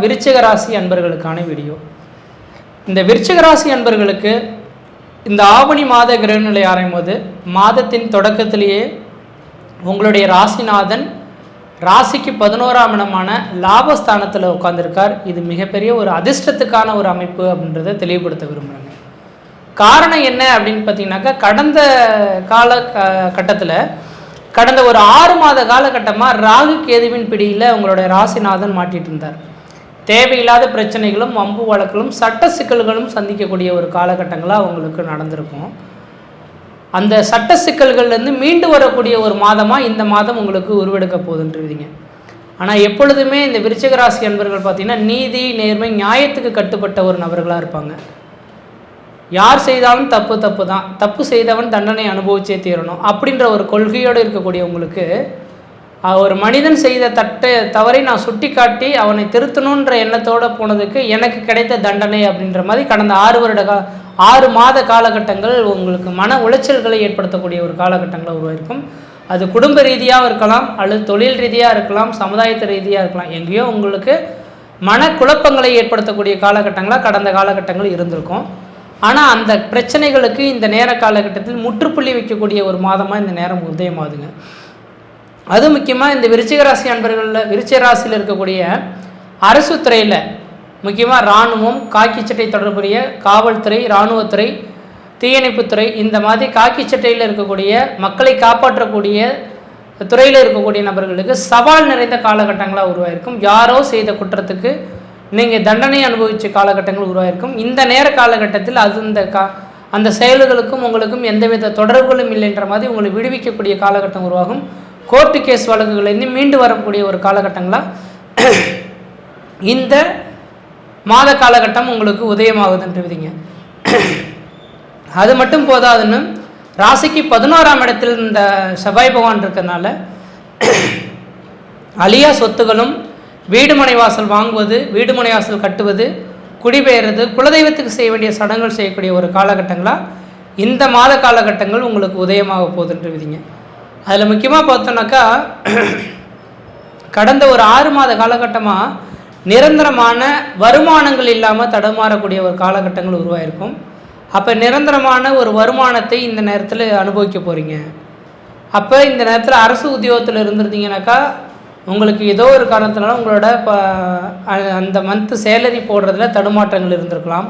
விருச்சிக ராசி அன்பர்களுக்கான வீடியோ. இந்த விருச்சிக ராசி அன்பர்களுக்கு இந்த ஆவணி மாத கிரகநிலை ஆராயும் போது மாதத்தின் தொடக்கத்திலேயே உங்களுடைய ராசிநாதன் ராசிக்கு 11ஆம் இடமான லாபஸ்தானத்தில் உட்கார்ந்துருக்கார். இது மிகப்பெரிய ஒரு அதிர்ஷ்டத்துக்கான ஒரு அமைப்பு அப்படின்றத தெளிவுபடுத்த விரும்புகிறேங்க. காரணம் என்ன அப்படின்னு பார்த்தீங்கன்னாக்கா, கடந்த காலகட்டத்தில் கடந்த ஒரு 6 மாத காலகட்டமாக ராகு கேதுவின் பிடியில் உங்களுடைய ராசிநாதன் மாட்டிகிட்டு இருந்தார். தேவையில்லாத பிரச்சனைகளும் வம்பு வழக்குகளும் சட்ட சிக்கல்களும் சந்திக்கக்கூடிய ஒரு காலகட்டங்களாக உங்களுக்கு நடந்திருக்கும். அந்த சட்ட சிக்கல்கள்லேருந்து மீண்டு வரக்கூடிய ஒரு மாதமாக இந்த மாதம் உங்களுக்கு உருவெடுக்க போகுதுன்றீங்க. ஆனால் எப்பொழுதுமே இந்த விருச்சிக ராசி அன்பர்கள் பார்த்திங்கன்னா நீதி நேர்மை நியாயத்துக்கு கட்டுப்பட்ட ஒரு நபர்களாக இருப்பாங்க. யார் செய்தாலும் தப்பு தான், தப்பு செய்தவன் தண்டனை அனுபவிச்சே தீரணும் அப்படின்ற ஒரு கொள்கையோடு இருக்கக்கூடிய உங்களுக்கு ஒரு மனிதன் செய்த தவறை நான் சுட்டி காட்டி அவனை திருத்தணுன்ற எண்ணத்தோடு போனதுக்கு எனக்கு கிடைத்த தண்டனை அப்படின்ற மாதிரி கடந்த 6 மாத காலகட்டங்கள் உங்களுக்கு மன உளைச்சல்களை ஏற்படுத்தக்கூடிய ஒரு காலகட்டங்களை உருவாயிருக்கும். அது குடும்ப ரீதியாக இருக்கலாம், அல்லது தொழில் ரீதியாக இருக்கலாம், சமுதாயத்து ரீதியாக இருக்கலாம். எங்கேயோ உங்களுக்கு மன குழப்பங்களை ஏற்படுத்தக்கூடிய காலகட்டங்களாக கடந்த காலகட்டங்கள் இருந்திருக்கும். ஆனால் அந்த பிரச்சனைகளுக்கு இந்த நேர காலகட்டத்தில் முற்றுப்புள்ளி வைக்கக்கூடிய ஒரு மாதமாக இந்த நேரம் உதயமாகுதுங்க. அது முக்கியமாக இந்த விருச்சிக ராசி அன்பர்களில் விருச்சிக ராசியில் இருக்கக்கூடிய அரசு துறையில் முக்கியமாக இராணுவம், காக்கி சட்டை தொடர்புடைய காவல்துறை, இராணுவத்துறை, தீயணைப்புத்துறை, இந்த மாதிரி காக்கி சட்டையில் இருக்கக்கூடிய மக்களை காப்பாற்றக்கூடிய துறையில் இருக்கக்கூடிய நபர்களுக்கு சவால் நிறைந்த காலகட்டங்களாக உருவாயிருக்கும். யாரோ செய்த குற்றத்துக்கு நீங்கள் தண்டனை அனுபவித்த காலகட்டங்கள் உருவாயிருக்கும். இந்த நேர காலகட்டத்தில் அது அந்த செயல்களுக்கும் உங்களுக்கும் எந்தவித தொடர்புகளும் இல்லைன்ற மாதிரி உங்களை விடுவிக்கக்கூடிய காலகட்டம் உருவாகும். கோர்ட்டு கேஸ் வழக்குகளிலிருந்து மீண்டு வரக்கூடிய ஒரு காலகட்டங்களாக இந்த மாத காலகட்டம் உங்களுக்கு உதயமாகுதுன்றீங்க. அது மட்டும் போதாதுன்னு ராசிக்கு 11ஆம் இடத்தில் இந்த செவ்வாய் பகவான் இருக்கிறதுனால அழியா சொத்துகளும், வீடுமனை வாசல் வாங்குவது, வீடுமனை வாசல் கட்டுவது, குடிபெயர்றது, குலதெய்வத்துக்கு செய்ய வேண்டிய சடங்குகள் செய்யக்கூடிய ஒரு காலகட்டங்களாக இந்த மாத காலகட்டங்கள் உங்களுக்கு உதயமாக போகுதுன்றீங்க. அதில் முக்கியமாக பார்த்தோன்னாக்கா, கடந்த ஒரு 6 மாத காலகட்டமாக நிரந்தரமான வருமானங்கள் இல்லாமல் தடுமாறக்கூடிய ஒரு காலகட்டங்கள் உருவாயிருக்கும். அப்போ நிரந்தரமான ஒரு வருமானத்தை இந்த நேரத்தில் அனுபவிக்க போகிறீங்க. அப்போ இந்த நேரத்தில் அரசு உத்தியோகத்தில் இருந்திருந்தீங்கன்னாக்கா உங்களுக்கு ஏதோ ஒரு காரணத்தினால உங்களோட அந்த மந்த்து சேலரி போடுறதுல தடுமாற்றங்கள் இருந்திருக்கலாம்.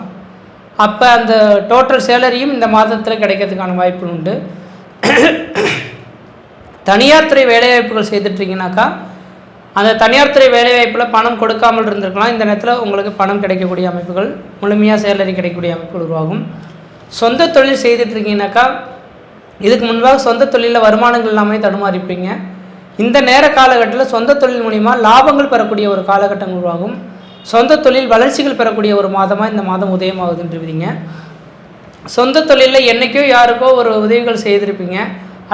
அப்போ அந்த டோட்டல் சேலரியும் இந்த மாதத்தில் கிடைக்கிறதுக்கான வாய்ப்பு உண்டு. தனியார் துறை வேலைவாய்ப்புகள் செய்துட்ருக்கீங்கனாக்கா அந்த தனியார் துறை வேலைவாய்ப்பில் பணம் கொடுக்காமல் இருந்திருக்கலாம். இந்த நேரத்தில் உங்களுக்கு பணம் கிடைக்கக்கூடிய அமைப்புகள், முழுமையாக சேலரி கிடைக்கக்கூடிய அமைப்புகள் உருவாகும். சொந்த தொழில் செய்துட்ருக்கீங்கனாக்கா இதுக்கு முன்பாக சொந்த தொழிலில் வருமானங்கள் இல்லாமல் தடுமாறிப்பீங்க. இந்த நேர காலகட்டத்தில் சொந்த தொழில் மூலிமா லாபங்கள் பெறக்கூடிய ஒரு காலகட்டம் உருவாகும். சொந்த தொழில் வளர்ச்சிகள் பெறக்கூடிய ஒரு மாதமாக இந்த மாதம் உதயமாகுதுன்றீங்க. சொந்த தொழிலில் என்றைக்கோ யாருக்கோ ஒரு உதவிகள் செய்திருப்பீங்க,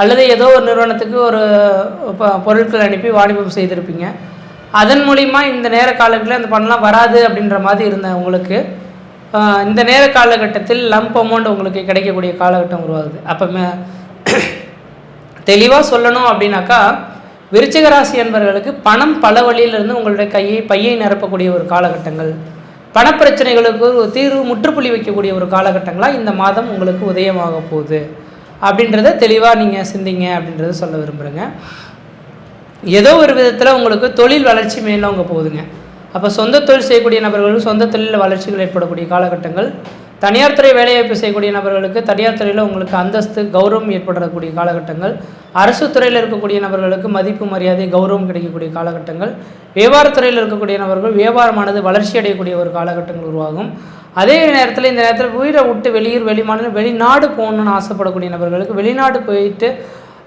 அல்லது ஏதோ ஒரு நிறுவனத்துக்கு ஒரு பொருட்கள் அனுப்பி வாணிபம் செய்திருப்பீங்க. அதன் மூலிமா இந்த நேர காலகட்டத்தில் அந்த பணம்லாம் வராது அப்படின்ற மாதிரி இருந்த உங்களுக்கு இந்த நேர காலகட்டத்தில் லம்ப் அமௌண்ட் உங்களுக்கு கிடைக்கக்கூடிய காலகட்டம் உருவாகுது. அப்போ தெளிவாக சொல்லணும் அப்படின்னாக்கா, விருச்சிக ராசி என்பவர்களுக்கு பணம் பல வழியிலிருந்து உங்களுடைய பையை நிரப்பக்கூடிய ஒரு காலகட்டங்கள், பணப்பிரச்சனைகளுக்கு ஒரு தீர்வு முற்றுப்புள்ளி வைக்கக்கூடிய ஒரு காலகட்டங்களாக இந்த மாதம் உங்களுக்கு உதயமாக போகுது அப்படின்றத தெளிவாக நீங்கள் சிந்திங்க அப்படின்றத சொல்ல விரும்புகிறேங்க. ஏதோ ஒரு விதத்தில் உங்களுக்கு தொழில் வளர்ச்சி மேலோங்க போகுதுங்க. அப்போ சொந்த தொழில் செய்யக்கூடிய நபர்களுக்கு சொந்த தொழிலில் வளர்ச்சிகள் ஏற்படக்கூடிய காலகட்டங்கள், தனியார் துறை வேலைவாய்ப்பு செய்யக்கூடிய நபர்களுக்கு தனியார் துறையில் உங்களுக்கு அந்தஸ்து கௌரவம் ஏற்படக்கூடிய காலகட்டங்கள், அரசு துறையில் இருக்கக்கூடிய நபர்களுக்கு மதிப்பு மரியாதை கௌரவம் கிடைக்கக்கூடிய காலகட்டங்கள், வியாபாரத்துறையில் இருக்கக்கூடிய நபர்கள் வியாபாரமானது வளர்ச்சி அடையக்கூடிய ஒரு காலகட்டங்கள் உருவாகும். அதே நேரத்தில் இந்த நேரத்தில் உயிரை விட்டு வெளிமாநிலம் வெளிநாடு போகணுன்னு ஆசைப்படக்கூடிய நபர்களுக்கு வெளிநாடு போயிட்டு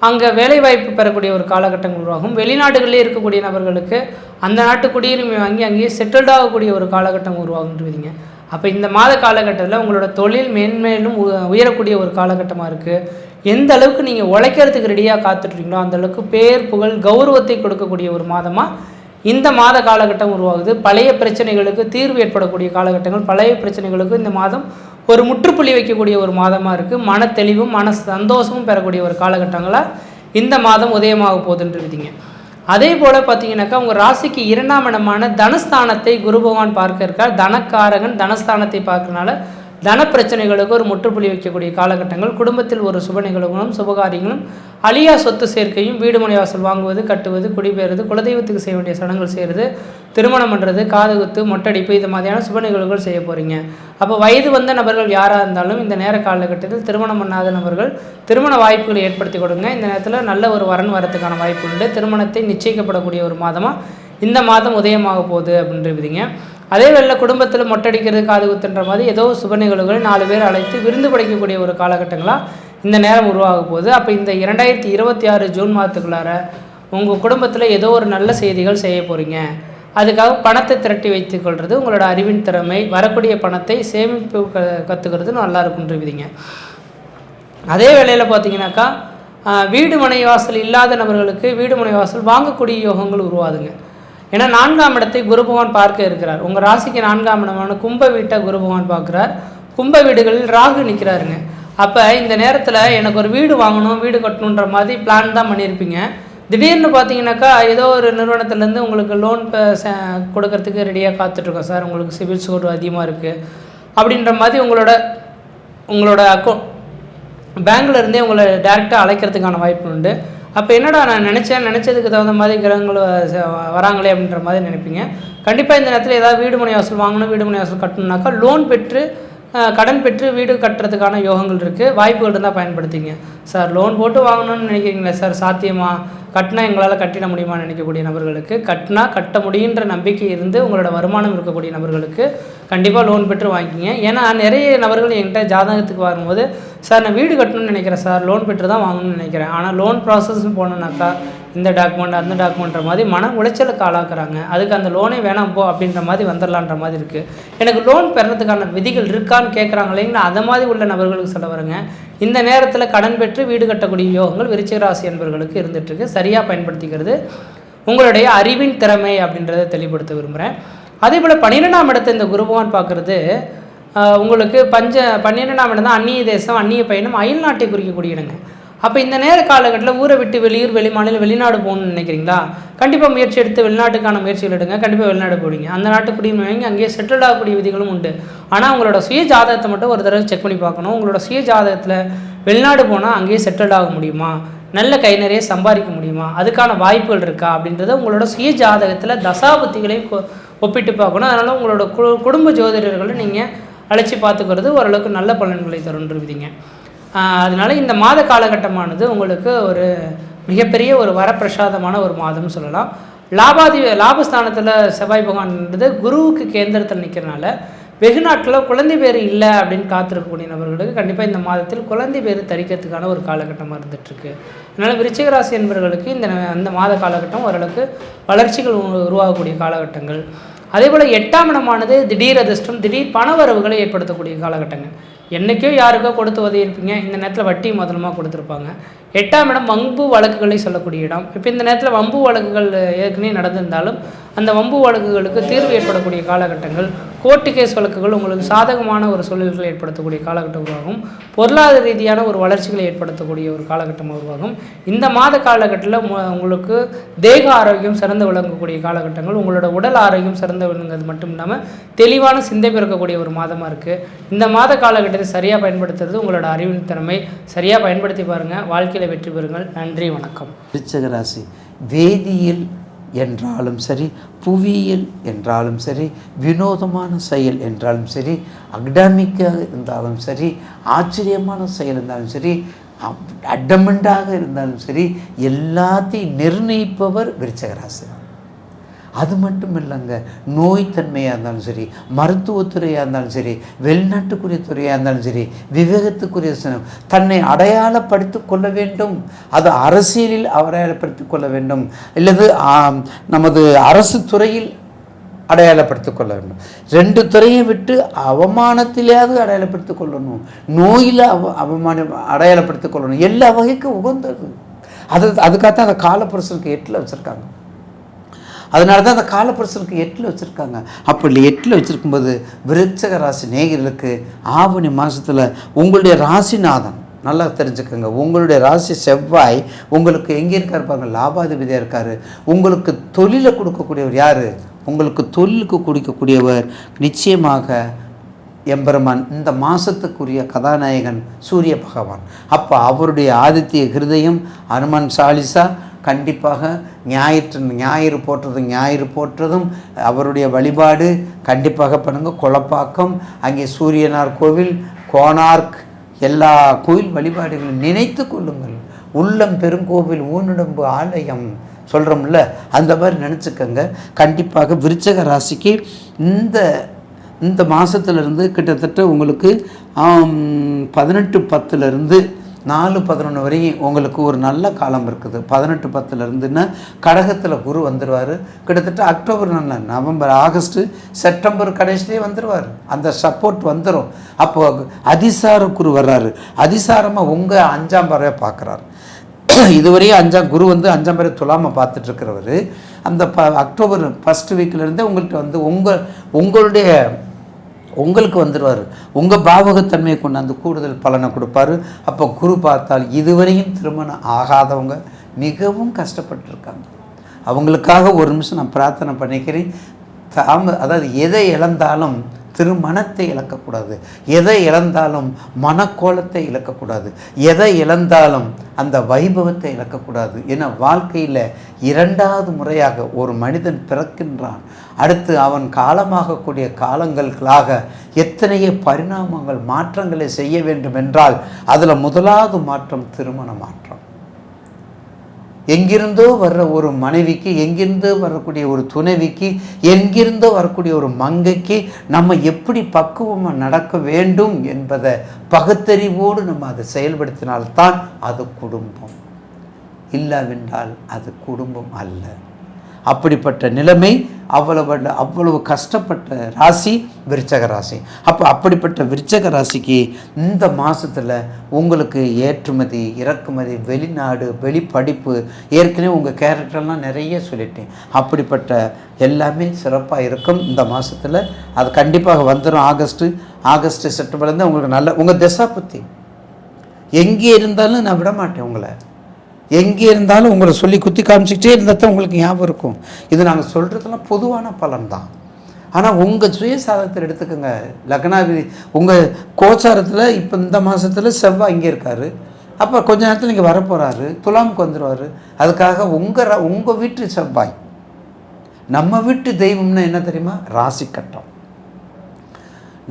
அங்கே வேலைவாய்ப்பு பெறக்கூடிய ஒரு காலகட்டங்கள் உருவாகும். வெளிநாடுகளிலே இருக்கக்கூடிய நபர்களுக்கு அந்த நாட்டு குடியுரிமை வாங்கி அங்கேயே செட்டில்ட் ஆகக்கூடிய ஒரு காலகட்டம் உருவாகுன்றீங்க. அப்போ இந்த மாத காலகட்டத்தில் உங்களோட தொழில் மேன்மேலும் உயரக்கூடிய ஒரு காலகட்டமாக இருக்குது. எந்த அளவுக்கு நீங்கள் உழைக்கிறதுக்கு ரெடியாக காத்துட்ருக்கீங்களோ அந்த அளவுக்கு பேர் புகழ் கௌரவத்தை கொடுக்கக்கூடிய ஒரு மாதமாக இந்த மாத காலகட்டம் உருவாகுது. பழைய பிரச்சனைகளுக்கு தீர்வு ஏற்படக்கூடிய காலகட்டங்கள், பழைய பிரச்சனைகளுக்கு இந்த மாதம் ஒரு முற்றுப்புள்ளி வைக்கக்கூடிய ஒரு மாதமாக இருக்குது. மன தெளிவும் மன சந்தோஷமும் பெறக்கூடிய ஒரு காலகட்டங்களாக இந்த மாதம் உதயமாக போகுதுன்றீங்க. அதே போல் பார்த்தீங்கன்னாக்கா உங்கள் ராசிக்கு 2ஆம் இடமான தனஸ்தானத்தை குரு பகவான் பார்க்க இருக்கார். தனக்காரகன் தனஸ்தானத்தை பார்க்கறனால தன பிரச்சனைகளுக்கு ஒரு முற்றுப்புள்ளி வைக்கக்கூடிய காலகட்டங்கள். குடும்பத்தில் ஒரு சுப நிகழ்வுகளும் சுபகாரியங்களும், அழியா சொத்து சேர்க்கையும், வீடு மனை வாசல் வாங்குவது, கட்டுவது, குடிபெயர்வது, குலதெய்வத்துக்கு செய்ய வேண்டிய சடங்குகள் செய்கிறது, திருமணம் பண்ணுறது, காதுகுத்து, மொட்டடிப்பு, இது மாதிரியான சுப நிகழ்வுகள் செய்ய போகிறீங்க. அப்போ வயது வந்த நபர்கள் யாராக இருந்தாலும் இந்த நேர காலகட்டத்தில் திருமணம் பண்ணாத நபர்கள் திருமண வாய்ப்புகளை ஏற்படுத்தி கொடுங்க. இந்த நேரத்தில் நல்ல ஒரு வரன் வரத்துக்கான வாய்ப்பு உண்டு. திருமணத்தை நிச்சயிக்கப்படக்கூடிய ஒரு மாதமாக இந்த மாதம் உதயமாக போகுது அப்படின்றீங்க. அதே வேளையில் குடும்பத்தில் மொட்டடிக்கிறது, காது குத்துன்ற மாதிரி ஏதோ சுப நிகழ்வுகள் 4 பேர் அழைத்து விருந்து படைக்கக்கூடிய ஒரு காலகட்டங்களாக இந்த நேரம் உருவாக போகுது. அப்போ இந்த 2026 ஜூன் மாதத்துக்குள்ளார உங்கள் குடும்பத்தில் ஏதோ ஒரு நல்ல செய்திகள் செய்ய போகிறீங்க. அதுக்காக பணத்தை திரட்டி வைத்துக் கொள்வது உங்களோட அறிவின் திறமை. வரக்கூடிய பணத்தை சேமிப்பு கற்றுக்கிறது நல்லா இருக்குன்றீங்க. அதே வேளையில் பார்த்தீங்கன்னாக்கா வீடு மனை வாசல் இல்லாத நபர்களுக்கு வீடு மனை வாசல் வாங்கக்கூடிய யோகங்கள் உருவாதுங்க. ஏன்னா 4ஆம் இடத்தை குரு பகவான் பார்க்க இருக்கிறார். உங்கள் ராசிக்கு 4ஆம் இடமான கும்ப வீட்டை குரு பகவான் பார்க்குறார். கும்ப வீடுகளில் ராகு நிற்கிறாருங்க. அப்போ இந்த நேரத்தில் எனக்கு ஒரு வீடு வாங்கணும், வீடு கட்டணுன்ற மாதிரி பிளான் தான் பண்ணியிருப்பீங்க. திடீர்னு பார்த்தீங்கன்னாக்கா ஏதோ ஒரு நிறுவனத்துலேருந்து உங்களுக்கு லோன் கொடுக்கறதுக்கு ரெடியாக காத்துட்ருக்கோம் சார், உங்களுக்கு சிபில் ஸ்கோர் அதிகமாக இருக்குது அப்படின்ற மாதிரி உங்களோட பேங்க்லேருந்தே உங்களை டேரெக்டாக அழைக்கிறதுக்கான வாய்ப்பு உண்டு. அப்போ என்னடா நான் நினச்சதுக்கு தகுந்த மாதிரி கிரகங்கள் வராங்களே அப்படின்ற மாதிரி நினைப்பீங்க. கண்டிப்பாக இந்த நேரத்தில் ஏதாவது வீடு மனை வாசல் வாங்கணும், வீடு மனை வாசல் கட்டணுன்னாக்கா லோன் பெற்று கடன் பெற்று வீடு கட்டுறதுக்கான யோகங்கள் இருக்குது. வாய்ப்புகள் இருந்தால் பயன்படுத்திங்க. சார் லோன் போட்டு வாங்கணும்னு நினைக்கிறீங்களா சார், சாத்தியமா? கட்டினா எங்களால் கட்டிட முடியுமான்னு நினைக்கக்கூடிய நபர்களுக்கு, கட்டினா கட்ட முடியுன்ற நம்பிக்கை இருந்து உங்களோட வருமானம் இருக்கக்கூடிய நபர்களுக்கு கண்டிப்பாக லோன் பெற்று வாங்கிக்கிங்க. ஏன்னா நிறைய நபர்கள் என்கிட்ட ஜாதகத்துக்கு வரும்போது சார் நான் வீடு கட்டணும்னு நினைக்கிறேன் சார், லோன் பெற்று தான் வாங்கணும்னு நினைக்கிறேன், ஆனால் லோன் ப்ராசஸ்ன்னு போனோன்னாக்கா இந்த டாக்குமெண்ட் அந்த டாக்குமெண்ட்ற மாதிரி மன உளைச்சலுக்கு ஆளாக்குறாங்க. அதுக்கு அந்த லோனே வேணாம் போ அப்படின்ற மாதிரி வந்துடலான்ற மாதிரி இருக்குது. எனக்கு லோன் பெறதுக்கான விதிகள் இருக்கான்னு கேட்குறாங்க இல்லைங்களா, அதை மாதிரி உள்ள நபர்களுக்கு சொல்ல வருங்க. இந்த நேரத்தில் கடன் பெற்று வீடு கட்டக்கூடிய யோகங்கள் விருச்சிக ராசி என்பவர்களுக்கு இருந்துகிட்ருக்கு. சரியாக பயன்படுத்திக்கிறது உங்களுடைய அறிவின் திறமை அப்படின்றத தெளிவுபடுத்த விரும்புகிறேன். அதே போல் 12ஆம் இடத்தை இந்த குரு பகவான் பார்க்குறது உங்களுக்கு 12ஆம் இடம் தான் அந்நிய தேசம், அந்நிய பயணம், அயல் நாட்டை குறிக்கக்கூடிய இடங்க. அப்போ இந்த நேர காலகட்டத்தில் ஊரை விட்டு வெளியூர், வெளிமாநிலம், வெளிநாடு போகணும்னு நினைக்கிறீங்களா, கண்டிப்பாக முயற்சி எடுத்து வெளிநாட்டுக்கான முயற்சிகள் எடுங்க. கண்டிப்பாக வெளிநாடு போடுவீங்க. அந்த நாட்டு குடியுரிமை அங்கேயே செட்டில் ஆகக்கூடிய விதிகளும் உண்டு. ஆனால் உங்களோட சுய ஜாதகத்தை மட்டும் ஒரு தடவை செக் பண்ணி பார்க்கணும். உங்களோட சுய ஜாதகத்தில் வெளிநாடு போனால் அங்கேயே செட்டில் ஆக முடியுமா, நல்ல கை நிறைய சம்பாதிக்க முடியுமா, அதுக்கான வாய்ப்புகள் இருக்கா அப்படின்றத உங்களோட சுய ஜாதகத்தில் தசாபுத்திகளையும் ஒப்பிட்டு பார்க்கணும். அதனால் உங்களோட குடும்ப ஜோதிடர்களை நீங்கள் அழைச்சி பார்த்துக்கிறது ஓரளவுக்கு நல்ல பலன்களை தருன்றுவிதிங்க. அதனால் இந்த மாத காலகட்டமானது உங்களுக்கு ஒரு மிகப்பெரிய ஒரு வரப்பிரசாதமான ஒரு மாதம்னு சொல்லலாம். லாபஸ்தானத்தில் செவ்வாய் பகவான்ன்றது குருவுக்கு கேந்திரத்தில் நிற்கிறனால வெகு நாட்களில் குழந்தை பேர் இல்லை அப்படின்னு காத்திருக்கக்கூடிய நபர்களுக்கு கண்டிப்பாக இந்த மாதத்தில் குழந்தை பேர் தரிக்கிறதுக்கான ஒரு காலகட்டமாக இருந்துகிட்ருக்கு. அதனால் விருச்சிக ராசி என்பவர்களுக்கு இந்த மாத காலகட்டம் ஓரளவுக்கு வளர்ச்சிகள் உருவாகக்கூடிய காலகட்டங்கள். அதே போல் 8ஆம் இடமானது திடீர் அதிர்ஷ்டம், திடீர் பணவரவுகளை ஏற்படுத்தக்கூடிய காலகட்டங்கள். என்றைக்கோ யாருக்கோ கொடுத்து உதவியிருப்பீங்க, இந்த நேரத்தில் வட்டி முதலமாக கொடுத்துருப்பாங்க. 8ஆம் இடம் வம்பு வழக்குகளை சொல்லக்கூடிய இடம். இப்போ இந்த நேரத்தில் வம்பு வழக்குகள் ஏற்கனவே நடந்திருந்தாலும் அந்த வம்பு வழக்குகளுக்கு தீர்வு ஏற்படக்கூடிய காலகட்டங்கள். கோர்ட்டு கேஸ் வழக்குகள் உங்களுக்கு சாதகமான ஒரு சூழல்களை ஏற்படுத்தக்கூடிய காலகட்டம் உருவாகும். பொருளாதார ரீதியான ஒரு வளர்ச்சிகளை ஏற்படுத்தக்கூடிய ஒரு காலகட்டமாக உருவாகும். இந்த மாத காலகட்டத்தில் உங்களுக்கு தேக ஆரோக்கியம் சிறந்து விளங்கக்கூடிய காலகட்டங்கள். உங்களோட உடல் ஆரோக்கியம் சிறந்து விளங்குறது மட்டும் இல்லாமல் தெளிவான சிந்தை பிறக்கக்கூடிய ஒரு மாதமாக இருக்குது. இந்த மாத காலகட்டத்தை சரியாக பயன்படுத்துறது உங்களோட அறிவின் திறமை. சரியாக பயன்படுத்தி பாருங்கள், வாழ்க்கையில் வெற்றி பெறுங்கள். நன்றி, வணக்கம். விருச்சிக ராசி வேதியியல் என்றாலும் சரி, புவியியல் என்றாலும் சரி, வினோதமான செயல் என்றாலும் சரி, அகடாமிக்காக இருந்தாலும் சரி, ஆச்சரியமான செயல் இருந்தாலும் சரி, அடமெண்டாக இருந்தாலும் சரி, எல்லாத்தையும் நிர்ணயிப்பவர் விருச்சிக ராசி. அது மட்டும் இல்லைங்க, நோய் தன்மையாக இருந்தாலும் சரி, மருத்துவத்துறையாக இருந்தாலும் சரி, வெளிநாட்டுக்குரிய துறையாக இருந்தாலும் சரி, விவேகத்துக்குரிய தன்னை அடையாளப்படுத்தி கொள்ள வேண்டும். அது அரசியலில் அடையாளப்படுத்தி கொள்ள வேண்டும், இல்லது நமது அரசு துறையில் அடையாளப்படுத்திக் கொள்ள வேண்டும். 2 துறையை விட்டு அவமானத்திலேயாவது அடையாளப்படுத்திக் கொள்ளணும், நோயில் அடையாளப்படுத்திக் கொள்ளணும். எல்லா வகைக்கும் உகந்தது. அதுக்காகத்தான் அந்த காலப்புருஷனுக்கு 8ல் வச்சுருக்காங்க. அதனால தான் அந்த காலப்புருஷனுக்கு 8ல் வச்சுருக்காங்க. அப்படி 8ல் வச்சுருக்கும்போது விருச்சிக ராசி நேயர்களுக்கு ஆவணி மாதத்தில் உங்களுடைய ராசிநாதன் நல்லா தெரிஞ்சுக்கோங்க. உங்களுடைய ராசி செவ்வாய் உங்களுக்கு எங்கே இருக்கார் பாருங்க, லாபாதிபதியாக இருக்கார். உங்களுக்கு தொழிலை கொடுக்கக்கூடியவர் யார்? உங்களுக்கு தொழிலுக்கு கொடுக்கக்கூடியவர் நிச்சயமாக எம்பெருமான். இந்த மாதத்துக்குரிய கதாநாயகன் சூரிய பகவான். அப்போ அவருடைய ஆதித்ய ஹிருதயம், அனுமன் சாலிசா கண்டிப்பாக ஞாயிறு போற்றதும் அவருடைய வழிபாடு கண்டிப்பாக பண்ணுங்கள். குளப்பாக்கம் அங்கே சூரியனார் கோவில், கோனார்க், எல்லா கோயில் வழிபாடுகளும் நினைத்து கொள்ளுங்கள். உள்ளம் பெருங்கோவில் ஊனிடம்பு ஆலயம் சொல்கிறோம்ல, அந்த மாதிரி நினச்சிக்கோங்க. கண்டிப்பாக விருச்சக ராசிக்கு இந்த மாதத்துலேருந்து கிட்டத்தட்ட உங்களுக்கு 18/10 4/11 வரையும் உங்களுக்கு ஒரு நல்ல காலம் இருக்குது. 18/10 கடகத்தில் குரு வந்துடுவார். கிட்டத்தட்ட அக்டோபர், நவம்பர், ஆகஸ்ட்டு, செப்டம்பர் கடைசிலே வந்துடுவார். அந்த சப்போர்ட் வந்துடும். அப்போ அதிசார குரு வர்றாரு. அதிசாரமாக உங்கள் 5ஆம் பார்வையை பார்க்குறாரு. இதுவரையும் குரு வந்து 5ஆம் பார்வை துலாமல் பார்த்துட்ருக்கிறவர் அந்த அக்டோபர் ஃபஸ்ட் வீக்கிலேருந்தே உங்கள்கிட்ட வந்து உங்களுக்கு வந்துடுவார். உங்கள் பாவகத்தன்மையை கொண்டாந்து கூடுதல் பலனை கொடுப்பாரு. அப்போ குரு பார்த்தால் இதுவரையும் திருமணம் ஆகாதவங்க மிகவும் கஷ்டப்பட்டுருக்காங்க. அவங்களுக்காக ஒரு நிமிஷம் நான் பிரார்த்தனை பண்ணிக்கிறேன். அதாவது எதை இழந்தாலும் திருமணத்தை இழக்கக்கூடாது, எதை இழந்தாலும் மனக்கோலத்தை இழக்கக்கூடாது, எதை இழந்தாலும் அந்த வைபவத்தை இழக்கக்கூடாது. ஏன்னா வாழ்க்கையில் 2வது முறையாக ஒரு மனிதன் பிறக்கின்றான். அடுத்து அவன் காலமாகக்கூடிய காலங்களுக்காக எத்தனையோ பரிணாமங்கள், மாற்றங்களை செய்ய வேண்டும் என்றால் அதில் முதலாவது மாற்றம் திருமண மாற்றம். எங்கிருந்தோ வர்ற ஒரு மனைவிக்கு, எங்கிருந்தோ வரக்கூடிய ஒரு துணைவிக்கு, எங்கிருந்தோ வரக்கூடிய ஒரு மங்கைக்கு நம்ம எப்படி பக்குவமாக நடக்க வேண்டும் என்பதை பகுத்தறிவோடு நம்ம அதை செயல்படுத்தினால்தான் அது குடும்பம். இல்லாவென்றால் அது குடும்பம் அல்ல. அப்படிப்பட்ட நிலைமை அவ்வளவு கஷ்டப்பட்ட ராசி விருச்சக ராசி. அப்போ அப்படிப்பட்ட விருச்சக ராசிக்கு இந்த மாதத்தில் உங்களுக்கு ஏற்றுமதி, இறக்குமதி, வெளிநாடு, வெளிப்படிப்பு, ஏற்கனவே உங்கள் கேரக்டர்லாம் நிறைய சொல்லிட்டேன். அப்படிப்பட்ட எல்லாமே சிறப்பாக இருக்கும் இந்த மாதத்தில். அது கண்டிப்பாக வந்துடும். ஆகஸ்ட்டு செப்டம்பர்லேருந்து உங்களுக்கு நல்ல உங்கள் திசாபுத்தி எங்கே இருந்தாலும் நான் விட மாட்டேன். உங்களை எங்கே இருந்தாலும் உங்களை சொல்லி குத்தி காமிச்சிக்கிட்டே இருந்தால் தான் உங்களுக்கு ஞாபகம் இருக்கும். இது நாங்கள் சொல்கிறதுலாம் பொதுவான பலன் தான். ஆனால் உங்கள் சுயசாதத்தில் எடுத்துக்கோங்க. லக்னாதிபதி உங்கள் கோச்சாரத்தில் இப்போ இந்த மாதத்தில் செவ்வாய் இங்கே இருக்கார். அப்போ கொஞ்ச நேரத்தில் இங்கே வரப்போகிறாரு, துலாமுக்கு வந்துடுவார். அதுக்காக உங்கள் வீட்டு செவ்வாய். நம்ம வீட்டு தெய்வம்னா என்ன தெரியுமா? ராசி கட்டம்.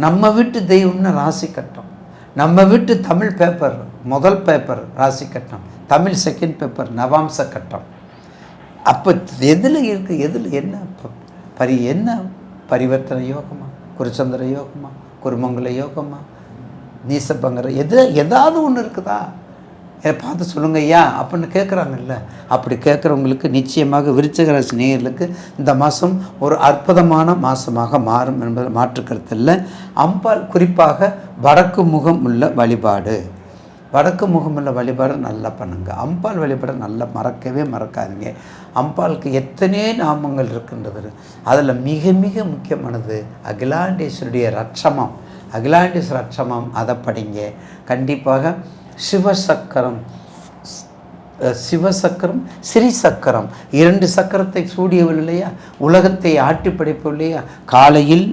நம்ம வீட்டு தெய்வம்னா ராசி கட்டம். நம்ம வீட்டு தமிழ் பேப்பர் முதல் பேப்பர் ராசி கட்டம், தமிழ் செகண்ட் பேப்பர் நவாம்ச கட்டம். அப்போ எதில் இருக்குது, எதில் என்ன பரிவர்த்தனை யோகமா, குருச்சந்திர யோகமா, குருமங்கல யோகமா, நீசபங்கர ஏதாவது ஒன்று இருக்குதா? பார்த்து சொல்லுங்க ஐயா அப்படின்னு கேட்குறாங்கல்ல. அப்படி கேட்குறவங்களுக்கு நிச்சயமாக விருச்சிக ராசி நேயர்களுக்கு இந்த மாதம் ஒரு அற்புதமான மாதமாக மாறும் என்பதில் மாற்றுக்கருத்து இல்லை. அம்பாள் குறிப்பாக வடக்கு முகம் உள்ள வழிபாடு நல்லா பண்ணுங்க. அம்பாள் வழிபாடு நல்லா மறக்காதீங்க. அம்பாளுக்கு எத்தனையோ நாமங்கள் இருக்கின்றது. அதில் மிக மிக முக்கியமானது அகிலாண்டேஸ்வருடைய ரட்சமம். அகிலாண்டேஸ்வர ரட்சமம் அதை படிங்க. கண்டிப்பாக சிவசக்கரம், ஸ்ரீ சக்கரம், 2 சக்கரத்தை சூடியவள் இல்லையா, உலகத்தை ஆட்டி படைப்பவள் இல்லையா. காலையில்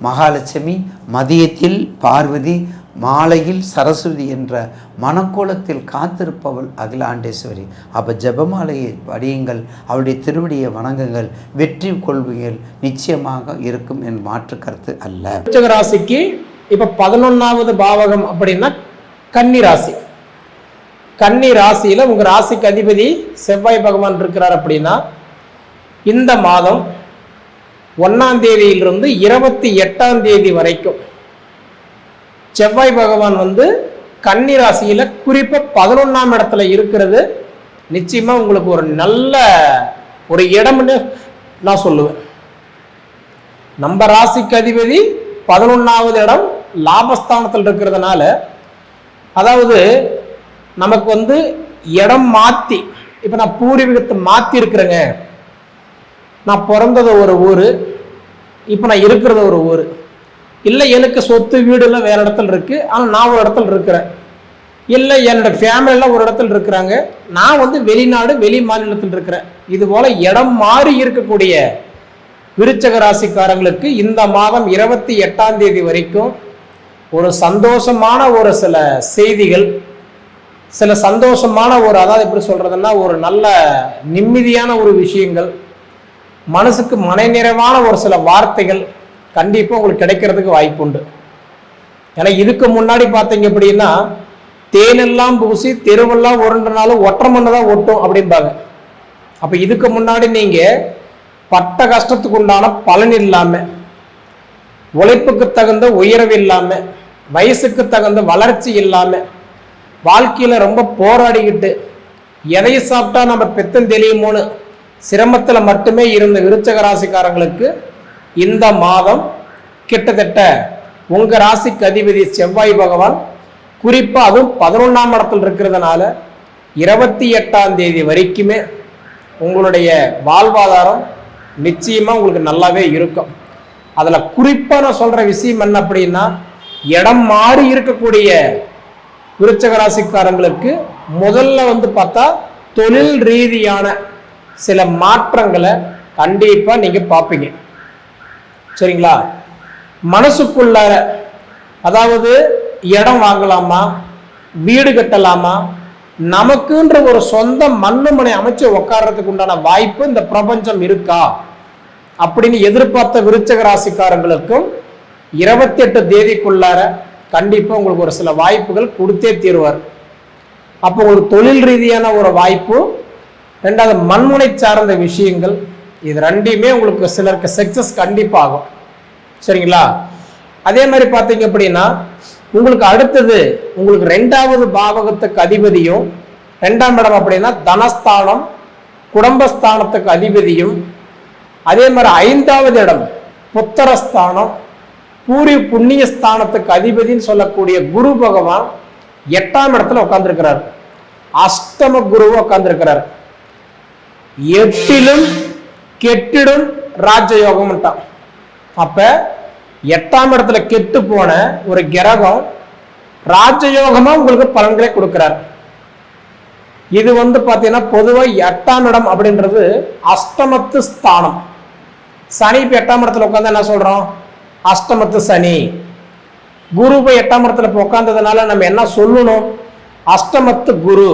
மகாலட்சுமி, மதியத்தில் பார்வதி, மாலையில் சரஸ்வதி என்ற மனக்கோலத்தில் காத்திருப்பவள் அகிலாண்டேஸ்வரி. அப்போ ஜெபமாலையை படியுங்கள், அவருடைய திருவடியை வணங்குங்கள், வெற்றி கொள்வீர்கள். நிச்சயமாக இருக்கும் என் மாற்று கருத்து அல்ல. விருச்சிக ராசிக்கு இப்போ 11வது பாவகம் அப்படின்னா கன்னி ராசியில் உங்கள் ராசிக்கு அதிபதி செவ்வாய் பகவான் இருக்கிறார். அப்படின்னா இந்த மாதம் 1ஆம் தேதியிலிருந்து 28ஆம் தேதி வரைக்கும் செவ்வாய் பகவான் வந்து கன்னி ராசியில் குறிப்பாக 11ஆம் இடத்துல இருக்கிறது நிச்சயமாக உங்களுக்கு ஒரு நல்ல ஒரு இடம்னு நான் சொல்லுவேன். நம்ம ராசிக்கு அதிபதி 11வது இடம் லாபஸ்தானத்தில் இருக்கிறதுனால, அதாவது நமக்கு வந்து இடம் மாற்றி, இப்போ நான் பூர்வீகத்தை மாற்றி இருக்கிறேங்க. நான் பிறந்தது ஒரு ஊர், இப்போ நான் இருக்கிறது ஒரு ஊர் இல்லை. எனக்கு சொத்து வீடுலாம் வேறு இடத்துல இருக்குது, ஆனால் நான் ஒரு இடத்துல இருக்கிறேன். இல்லை என்னோட ஃபேமிலியெல்லாம் ஒரு இடத்துல இருக்கிறாங்க, நான் வந்து வெளிநாடு வெளி மாநிலத்தில் இருக்கிறேன், இது போல இடம் மாறி இருக்கக்கூடிய விருச்சக ராசிக்காரங்களுக்கு இந்த மாதம் 28ஆம் தேதி வரைக்கும் ஒரு சந்தோஷமான ஒரு சில செய்திகள், சில சந்தோஷமான ஒரு, அதாவது எப்படி சொல்றதுன்னா, ஒரு நல்ல நிம்மதியான ஒரு விஷயங்கள், மனசுக்கு மனநிறைவான ஒரு சில வார்த்தைகள் கண்டிப்பாக உங்களுக்கு கிடைக்கிறதுக்கு வாய்ப்பு உண்டு. ஏன்னா இதுக்கு முன்னாடி பார்த்தீங்க அப்படின்னா, தேனெல்லாம் பூசி தெருவெல்லாம் உருண்டனாலும் ஒற்றை மண்ணு தான் ஒட்டும் அப்படிம்பாங்க. அப்போ இதுக்கு முன்னாடி நீங்கள் பட்ட கஷ்டத்துக்கு உண்டான பலன் இல்லாமல், உழைப்புக்கு தகுந்த உயர்வு இல்லாமல், வயசுக்கு தகுந்த வளர்ச்சி இல்லாமல், வாழ்க்கையில் ரொம்ப போராடிக்கிட்டு எதை சாப்பிட்டா நம்ம பெத்தம் தெரியுமோன்னு சிரமத்தில் மட்டுமே இருந்த விருச்சக ராசிக்காரங்களுக்கு இந்த மாதம் கிட்டத்தட்ட உங்கள் ராசிக்கு அதிபதி செவ்வாய் பகவான் குறிப்பாக அதுவும் 11ஆம் இடத்துல இருக்கிறதுனால 28ஆம் தேதி வரைக்குமே உங்களுடைய வாழ்வாதாரம் நிச்சயமாக உங்களுக்கு நல்லாவே இருக்கும். அதில் குறிப்பாக நான் சொல்கிற விஷயம் என்ன அப்படின்னா, இடம் மாறி இருக்கக்கூடிய விருச்சக ராசிக்காரங்களுக்கு முதல்ல வந்து பார்த்தா தொழில் ரீதியான சில மாற்றங்களை கண்டிப்பாக நீங்கள் பார்ப்பீங்க. சரிங்களா? மனசுக்குள்ள, அதாவது இடம் வாங்கலாமா, வீடு கட்டலாமா, நமக்குன்ற ஒரு சொந்த மண்ணு மனை அமைச்சு உட்கார்றதுக்கு உண்டான வாய்ப்பு இந்த பிரபஞ்சம் இருக்கா அப்படின்னு எதிர்பார்த்த விருச்சக ராசிக்காரங்களுக்கும் 28 தேதிக்குள்ளார கண்டிப்பாக உங்களுக்கு ஒரு சில வாய்ப்புகள் கொடுத்தே தீருவார். அப்போ ஒரு தொழில் ரீதியான ஒரு வாய்ப்பு, ரெண்டாவது மண்முனை சார்ந்த விஷயங்கள், இது ரெண்டையுமே உங்களுக்கு சிலருக்கு சக்சஸ் கண்டிப்பாக ஆகும். சரிங்களா? அதே மாதிரி பார்த்தீங்க அப்படின்னா, உங்களுக்கு அடுத்தது உங்களுக்கு 2வது பாவகத்துக்கு அதிபதியும், 2ஆம் இடம் அப்படின்னா தனஸ்தானம் குடும்பஸ்தானத்துக்கு அதிபதியும், அதே மாதிரி 5வது இடம் புத்திரஸ்தானம் பூரி புண்ணிய ஸ்தானத்துக்கு அதிபதினு சொல்லக்கூடிய குரு பகவான் 8ஆம் இடத்துல உட்கார்ந்துருக்கிறார். அஷ்டம குருவை உட்கார்ந்துருக்கிறார். 8லும் கெட்டிடும் ராஜயோகம். அப்ப 8ஆம் இடத்துல கெட்டு போன ஒரு கிரகம் ராஜயோகமா உங்களுக்கு பலன்களை கொடுக்கிறார். இது வந்து பாத்தீங்கன்னா பொதுவா 8ஆம் இடம் அப்படின்றது அஷ்டமத்து ஸ்தானம். சனி இப்ப 8ஆம் இடத்துல உட்காந்து என்ன சொல்றோம்? அஷ்டமத்து சனி. குரு போய் 8ஆம் இடத்துல உட்கார்ந்ததுனால நம்ம என்ன சொல்லணும்? அஷ்டமத்து குரு.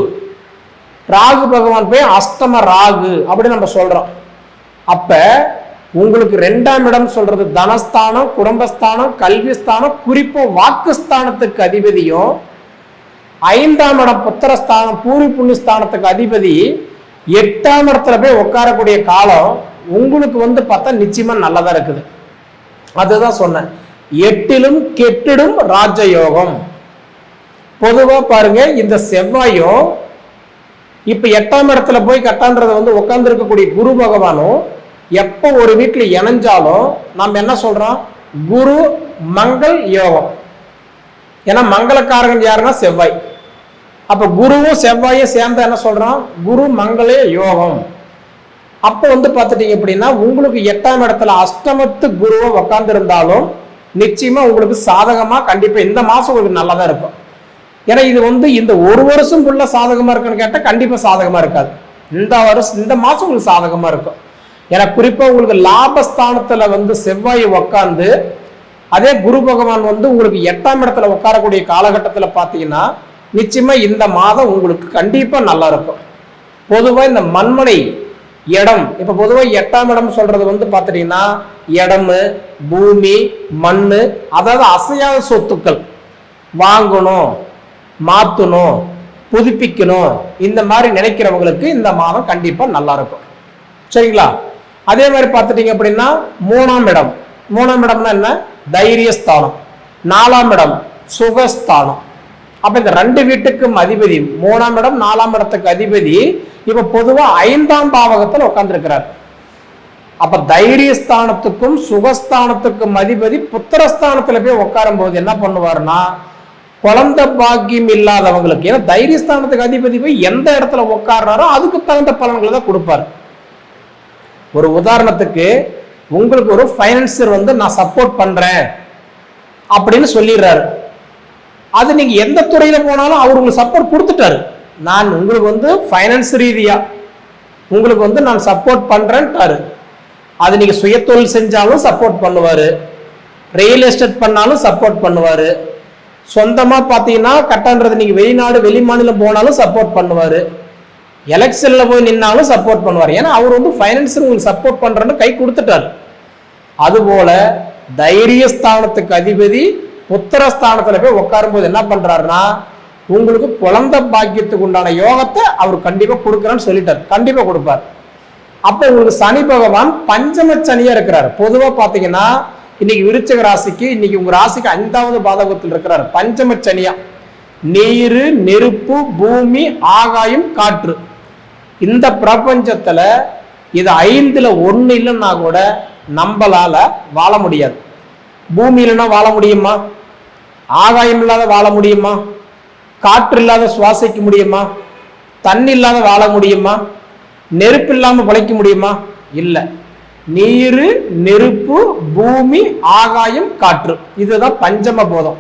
ராகு பகவான் போய் அஷ்டம ராகு அப்படின்னு நம்ம சொல்றோம். அப்ப உங்களுக்கு 2ஆம் இடம் சொல்றது தனஸ்தானம் குடும்பஸ்தானம் கல்விஸ்தானம், குறிப்பா வாக்குஸ்தானத்துக்கு அதிபதியும், 5ஆம் இடம் புத்திரஸ்தானம் பூரி புண்ணியஸ்தானத்துக்கு அதிபதி 8ஆம் இடத்துல போய் உட்காரக்கூடிய காலம் உங்களுக்கு வந்து பார்த்தா நிச்சயமா நல்லதா இருக்குது. அதுதான் சொன்னேன், 8லும் கெட்டிடும் ராஜயோகம். பொதுவா பாருங்க, இந்த செவ்வாயும் இப்ப 8ஆம் இடத்துல போய் கட்டான்றத வந்து உட்கார்ந்து இருக்கக்கூடிய குரு பகவானும் எப்போ ஒரு வீட்டில் இணைஞ்சாலும் நம்ம என்ன சொல்றோம்? குரு மங்கள் யோகம். ஏன்னா மங்களக்காரகன் யாருன்னா செவ்வாய். அப்ப குருவும் செவ்வாயும் சேர்ந்த என்ன சொல்றோம்? குரு மங்களே யோகம். அப்ப வந்து பார்த்துட்டீங்க அப்படின்னா உங்களுக்கு 8ஆம் இடத்துல அஷ்டமத்து குருவை உட்கார்ந்து இருந்தாலும் நிச்சயமா உங்களுக்கு சாதகமா கண்டிப்பா இந்த மாசம் உங்களுக்கு நல்லா தான் இருக்கும். ஏன்னா இது வந்து இந்த ஒரு வருஷம் ஃபுல்லா சாதகமா இருக்குன்னு கேட்டா கண்டிப்பா சாதகமா இருக்காது. இந்த மாசம் உங்களுக்கு சாதகமா இருக்கும். ஏன்னா குறிப்பா உங்களுக்கு லாபஸ்தானத்துல வந்து செவ்வாய் உட்கார்ந்து அதே குரு பகவான் வந்து உங்களுக்கு 8ஆம் இடத்துல உட்காரக்கூடிய காலகட்டத்தில் பார்த்தீங்கன்னா நிச்சயமா இந்த மாதம் உங்களுக்கு கண்டிப்பா நல்லா இருக்கும். பொதுவா இந்த மண்மனை இடம், இப்ப பொதுவா 8ஆம் இடம் சொல்றது வந்து பாத்துட்டீங்கன்னா இடம், பூமி, மண்ணு, அதாவது அசையாத சொத்துக்கள் வாங்கணும், மாத்தணும், புதுப்பிக்கணும், இந்த மாதிரி நினைக்கிறவங்களுக்கு இந்த மாதம் கண்டிப்பா நல்லா இருக்கும். சரிங்களா? அதே மாதிரி பார்த்துட்டீங்க அப்படின்னா 3ஆம் இடம், 3ஆம் இடம்னா என்ன? தைரியஸ்தானம். 4ஆம் இடம் சுகஸ்தானம். அப்ப இந்த 2 வீட்டுக்கும் அதிபதி 3ஆம் இடம் 4ஆம் இடத்துக்கு அதிபதி இப்ப பொதுவா 5ஆம் பாவகத்தில் உட்கார்ந்துருக்கிறார். அப்ப தைரியஸ்தானத்துக்கும் சுகஸ்தானத்துக்கும் அதிபதி புத்திரஸ்தானத்துல போய் உட்காரும் போது என்ன பண்ணுவாருன்னா, குழந்தை பாக்கியம் இல்லாதவங்களுக்கு, ஏன்னா தைரியஸ்தானத்துக்கு அதிபதி போய் எந்த இடத்துல உட்கார்றாரோ அதுக்கு தகுந்த பலன்களை தான் கொடுப்பாரு. ஒரு உதாரணத்துக்கு உங்களுக்கு ஒரு பைனான்சியர் வந்து நான் சப்போர்ட் பண்றேன் அப்படின்னு சொல்லிடுறாரு. அது நீங்க எந்த துறையில போனாலும் அவர் உங்களுக்கு சப்போர்ட் கொடுத்துட்டாரு. நான் உங்களுக்கு வந்து ஃபைனான்ஸ் ரீதியா உங்களுக்கு வந்து நான் சப்போர்ட் பண்றேன்ட்டாரு. அது நீங்க சுயதொழில் செஞ்சாலும் சப்போர்ட் பண்ணுவாரு, ரியல் எஸ்டேட் பண்ணாலும் சப்போர்ட் பண்ணுவாரு, சொந்தமா பாத்தீங்கன்னா கட்டன்றது நீங்க வெளிநாடு வெளி மாநிலம் போனாலும் சப்போர்ட் பண்ணுவாரு, எலெக்ஷன்ல போய் நின்னாலும் சப்போர்ட் பண்ணுவார். ஏன்னா அவர் வந்து ஃபைனான்ஸ் உங்களுக்கு சப்போர்ட் பண்றேன்னு கை கொடுத்துட்டாரு. அதுபோல தைரியஸ்தானத்துக்கு அதிபதி புத்திரஸ்தானத்துல போய் உட்காரும் போது என்ன பண்றாருன்னா உங்களுக்கு குழந்தை பாக்கியத்துக்கு உண்டான யோகத்தை அவர் கண்டிப்பா கொடுக்குறேன்னு சொல்லிட்டார். கண்டிப்பா கொடுப்பார். அப்ப உங்களுக்கு சனி பகவான் பஞ்சம சனியா இருக்கிறார். பொதுவா பாத்தீங்கன்னா இன்னைக்கு விருச்சிக ராசிக்கு இன்னைக்கு உங்க ராசிக்கு 5வது பாதகத்தில் இருக்கிறார் பஞ்சம சனியா. நீரு, நெருப்பு, பூமி, ஆகாயம், காற்று, இந்த பிரபஞ்சத்துல இது 5ல் 1 இல்லைன்னா கூட நம்மளால வாழ முடியாது. பூமி இல்லைன்னா வாழ முடியுமா? ஆகாயம் இல்லாத வாழ முடியுமா? காற்று இல்லாத சுவாசிக்க முடியுமா? தண்ணி இல்லாத வாழ முடியுமா? நெருப்பு இல்லாம பிழைக்க முடியுமா? இல்ல. நீரு, நெருப்பு, பூமி, ஆகாயம், காற்று, இதுதான் பஞ்சம போதம்.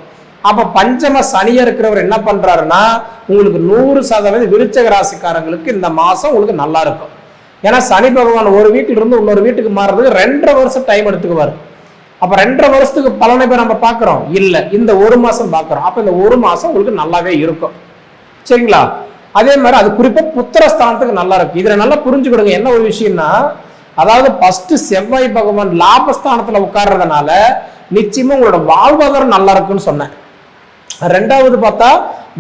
அப்ப பஞ்சம சனியா இருக்கிறவர் என்ன பண்றாருன்னா உங்களுக்கு 100% விருச்சிக ராசிக்காரங்களுக்கு இந்த மாசம் உங்களுக்கு நல்லா இருக்கும். ஏன்னா சனி பகவான் ஒரு வீட்டில இருந்து இன்னொரு வீட்டுக்கு மாறுறதுக்கு 2.5 வருஷம் டைம் எடுத்துக்குவார். அப்ப 2.5 வருஷத்துக்கு பலனை போய் நம்ம பாக்குறோம் இல்ல, இந்த 1 மாசம் பாக்குறோம். அப்ப இந்த 1 மாசம் உங்களுக்கு நல்லாவே இருக்கும். சரிங்களா? அதே மாதிரி அது குறிப்பா புத்திரஸ்தானத்துக்கு நல்லா இருக்கு. இதுல நல்லா புரிஞ்சுக்கிடுங்க. என்ன ஒரு விஷயம்னா அதாவது ஃபர்ஸ்ட் செவ்வாய் பகவான் லாபஸ்தானத்துல உட்கார்றதுனால நிச்சயமா உங்களோட வாழ்வாதாரம் நல்லா இருக்குன்னு சொன்னேன். 2வது பார்த்தா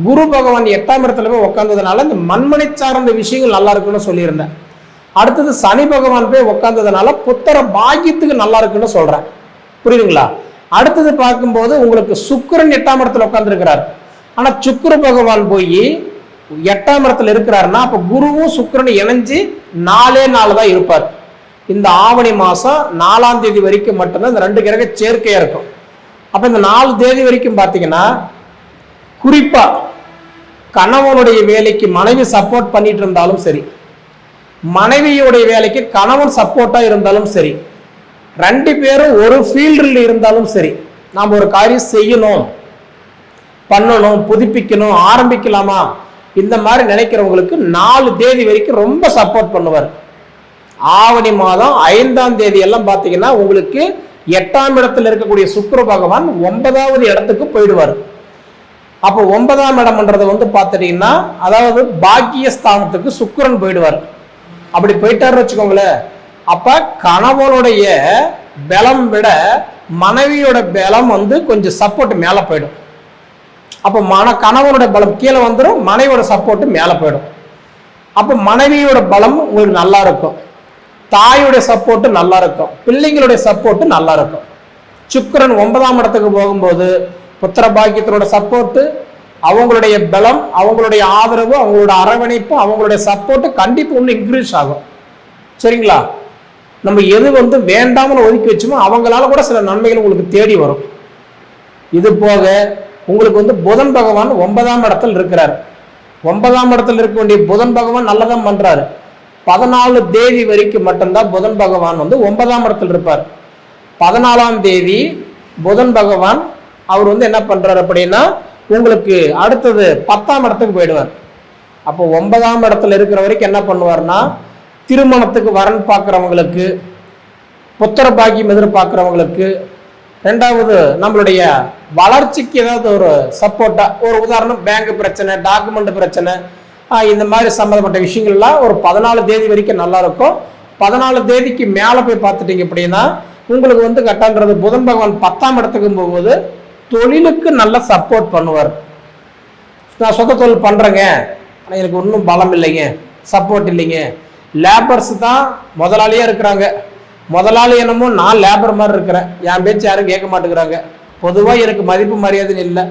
குரு பகவான் 8ஆம் இடத்துல போய் உட்கார்ந்ததுனால இந்த மண்மனை சார்ந்த விஷயங்கள் நல்லா இருக்குன்னு சொல்லியிருந்தேன். அடுத்தது சனி பகவான் போய் உட்கார்ந்ததுனால புத்திர பாக்கியத்துக்கு நல்லா இருக்குன்னு சொல்றேன். புரியுதுங்களா? அடுத்தது பார்க்கும்போது உங்களுக்கு சுக்கிரன் 8ஆம் இடத்துல உட்கார்ந்துருக்கிறார். ஆனா சுக்கிர பகவான் போய் 8ஆம் இடத்துல இருக்கிறாருன்னா அப்ப குருவும் சுக்கிரனும் இணைஞ்சு 4 நாள் தான் இருப்பார். இந்த ஆவணி மாசம் 4ஆம் தேதி வரைக்கும் மட்டும்தான் இந்த 2 கிரக சேர்க்கையா இருக்கும். அப்ப இந்த 4 தேதி வரைக்கும் பாத்தீங்கன்னா குறிப்பா கணவனுடைய வேலைக்கு மனைவி சப்போர்ட் பண்ணிட்டு இருந்தாலும் சரி, மனைவியுடைய வேலைக்கு கணவன் சப்போர்ட்டா இருந்தாலும் சரி, 2 பேரும் ஒரு ஃபீல்டில் இருந்தாலும் சரி, நாம் ஒரு காரியம் செய்யணும், பண்ணணும், புதுப்பிக்கணும், ஆரம்பிக்கலாமா, இந்த மாதிரி நினைக்கிறவங்களுக்கு 4 தேதி வரைக்கும் ரொம்ப சப்போர்ட் பண்ணுவார். ஆவணி மாதம் 5ஆம் தேதி எல்லாம் பார்த்தீங்கன்னா உங்களுக்கு 8ஆம் இடத்துல இருக்கக்கூடிய சுக்கிர பகவான் 9வது இடத்துக்கு போயிடுவார். அப்போ 9ஆம் இடம்ன்றது வந்து பார்த்துட்டீங்கன்னா அதாவது பாக்கியஸ்தானத்துக்கு சுக்கிரன் போயிடுவார். அப்படி போயிட்டாருன்னு வச்சுக்கோங்களேன், அப்ப கணவனுடைய பலம் விட மனைவியோட பலம் வந்து கொஞ்சம் சப்போர்ட் மேல போயிடும். அப்ப கணவனோட பலம் கீழே வந்துடும், மனைவியோட சப்போர்ட் மேல போயிடும். அப்ப மனைவியோட பலம் உங்களுக்கு நல்லா இருக்கும், தாயோட சப்போர்ட் நல்லா இருக்கும், பிள்ளைங்களுடைய சப்போர்ட் நல்லா இருக்கும். சுக்கிரன் 9ஆம் இடத்துக்கு போகும்போது புத்திர பாக்கியத்தினோட சப்போர்ட், அவங்களுடைய பலம், அவங்களுடைய ஆதரவு, அவங்களோட அரவணைப்பு, அவங்களுடைய சப்போர்ட் கண்டிப்பா ஒன்று இன்க்ரீஸ் ஆகும். சரிங்களா? நம்ம எது வந்து வேண்டாமல் ஒதுக்கி வச்சோமோ அவங்களால கூட சில நன்மைகள் உங்களுக்கு தேடி வரும். இது போக உங்களுக்கு வந்து புதன் பகவான் 9ஆம் இடத்துல இருக்கிறார். 9ஆம் இடத்துல இருக்க வேண்டிய புதன் பகவான் நல்லதான் பண்றாரு. 14 தேதி வரைக்கும் மட்டும்தான் புதன் பகவான் வந்து 9ஆம் இடத்துல இருப்பார். 14ஆம் தேதி புதன் பகவான் அவர் வந்து என்ன பண்றாரு அப்படின்னா உங்களுக்கு அடுத்தது 10ஆம் இடத்துக்கு போயிடுவார். அப்போ 9ஆம் இடத்துல இருக்கிற வரைக்கும் என்ன பண்ணுவார்னா திருமணத்துக்கு வரன் பார்க்குறவங்களுக்கு, புத்திர பாக்கியம் எதிர்பார்க்குறவங்களுக்கு, 2வது நம்மளுடைய வளர்ச்சிக்கு ஏதாவது ஒரு சப்போர்ட்டா, ஒரு உதாரணம் பேங்க் பிரச்சனை, டாக்குமெண்ட் பிரச்சனை, இந்த மாதிரி சம்மந்தப்பட்ட விஷயங்கள்லாம் ஒரு 14 தேதி வரைக்கும் நல்லா இருக்கும். 14 தேதிக்கு மேலே போய் பார்த்துட்டீங்க அப்படின்னா உங்களுக்கு வந்து கட்டான்றது புதன் பகவான் 10ஆம் இடத்துக்கு போகும்போது தொழிலுக்கு நல்ல சப்போர்ட் பண்ணுவார். நான் சொந்த தொழில் பண்ணுறேங்க, ஆனால் எனக்கு ஒன்றும் பலம் இல்லைங்க, சப்போர்ட் இல்லைங்க, லேபர்ஸ் தான் முதலாளியாக இருக்கிறாங்க, முதலாளி என்னமோ நான் லேபர் மாதிரி இருக்கிறேன், என் பேச்சு யாரும் கேட்க மாட்டேங்கிறாங்க, பொதுவாக எனக்கு மதிப்பு மரியாதை இல்லை,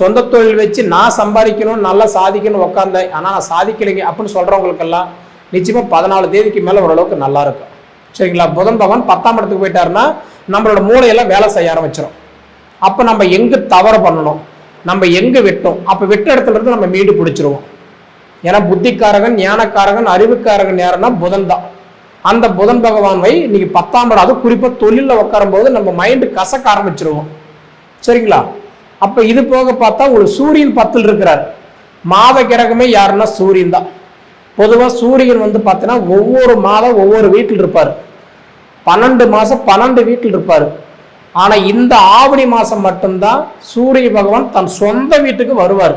சொந்த தொழில் வச்சு நான் சம்பாதிக்கணும், நல்லா சாதிக்கணும் உட்காந்தேன், ஆனால் நான் சாதிக்கலைங்க அப்படின்னு சொல்கிறவங்களுக்கெல்லாம் நிச்சயமாக 14 தேதிக்கு மேலே ஓரளவுக்கு நல்லா இருக்கும். சரிங்களா? புதன் பகவான் 10ஆம் இடத்துக்கு போயிட்டாருன்னா நம்மளோட மூளையெல்லாம் வேலை செய்ய ஆரம்பிச்சிடும். அப்போ நம்ம எங்கே தவறு பண்ணணும், நம்ம எங்கே விட்டோம், அப்போ விட்ட இடத்துல இருந்து நம்ம மீண்டு பிடிச்சிருவோம். ஏன்னா புத்திக்காரகன், ஞானக்காரகன், அறிவுக்காரகன் யாருன்னா புதன் தான். அந்த புதன் பகவானை இன்னைக்கு 10ஆம் இடம், அது குறிப்பாக தொழிலில் உட்காரும் போது நம்ம மைண்டு கசக்க ஆரம்பிச்சிருவோம். சரிங்களா? அப்ப இது போக பார்த்தா உங்களுக்கு சூரியன் 10ல் இருக்கிறார். மாத கிரகமே யாருன்னா சூரியன் தான். பொதுவா சூரியன் வந்து பார்த்தீங்கன்னா ஒவ்வொரு மாதம் ஒவ்வொரு வீட்டில் இருப்பார். 12 மாசம் 12 வீட்டில் இருப்பார். ஆனா இந்த ஆவணி மாசம் மட்டும்தான் சூரிய பகவான் தன் சொந்த வீட்டுக்கு வருவார்.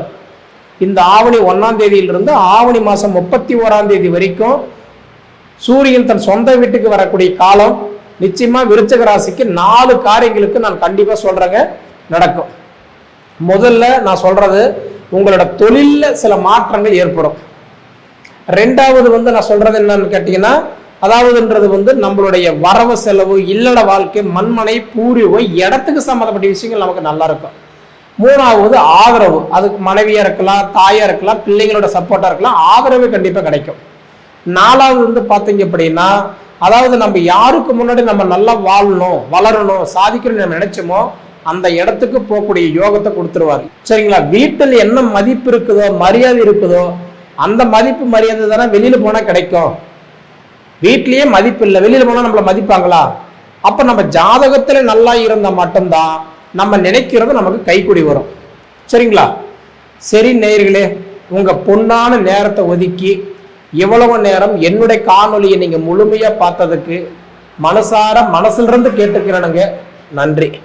இந்த ஆவணி 1ஆம் தேதியிலிருந்து ஆவணி மாசம் 31ஆம் தேதி வரைக்கும் சூரியன் தன் சொந்த வீட்டுக்கு வரக்கூடிய காலம். நிச்சயமா விருச்சிக ராசிக்கு 4 காரியங்களுக்கு நான் கண்டிப்பா சொல்றேங்க நடக்கும். முதல்ல நான் சொல்றது, உங்களோட தொழில்ல சில மாற்றங்கள் ஏற்படும். ரெண்டாவது வந்து நான் சொல்றது என்னன்னு கேட்டீங்கன்னா, அதாவதுன்றது வந்து நம்மளுடைய வரவு செலவு, இல்லற வாழ்க்கை, மண்மனை, பூர்வீகம், இடத்துக்கு சம்பந்தப்பட்ட விஷயங்கள் நமக்கு நல்லா இருக்கும். மூணாவது ஆதரவு, அதுக்கு மனைவியா இருக்கலாம், தாயா இருக்கலாம், பிள்ளைங்களோட சப்போர்ட்டா இருக்கலாம், ஆதரவு கண்டிப்பா கிடைக்கும். நாலாவது வந்து பாத்தீங்க அப்படின்னா, அதாவது நம்ம யாருக்கு முன்னாடி நம்ம நல்லா வாழணும், வளரணும், சாதிக்கணும்னு நம்ம நினைச்சோமோ அந்த இடத்துக்கு போகக்கூடிய யோகத்தை கொடுத்துருவாரு. சரிங்களா? வீட்டில் என்ன மதிப்பு இருக்குதோ, மரியாதை இருக்குதோ, அந்த மதிப்பு மரியாதை தானே வெளியில போனா கிடைக்கும். வீட்லயே மதிப்பு இல்லை, வெளியில போனா நம்மள மதிப்பாங்களா? அப்ப நம்ம ஜாதகத்துல நல்லா இருந்தா மட்டும்தான் நம்ம நினைக்கிறது நமக்கு கைக்கூடி வரும். சரிங்களா? சரி நேயர்களே, உங்க பொன்னான நேரத்தை ஒதுக்கி இவ்வளவு நேரம் என்னுடைய காணொலியை நீங்க முழுமையா பார்த்ததுக்கு மனசார மனசுல இருந்து கேட்டுக்கிறேனுங்க. நன்றி.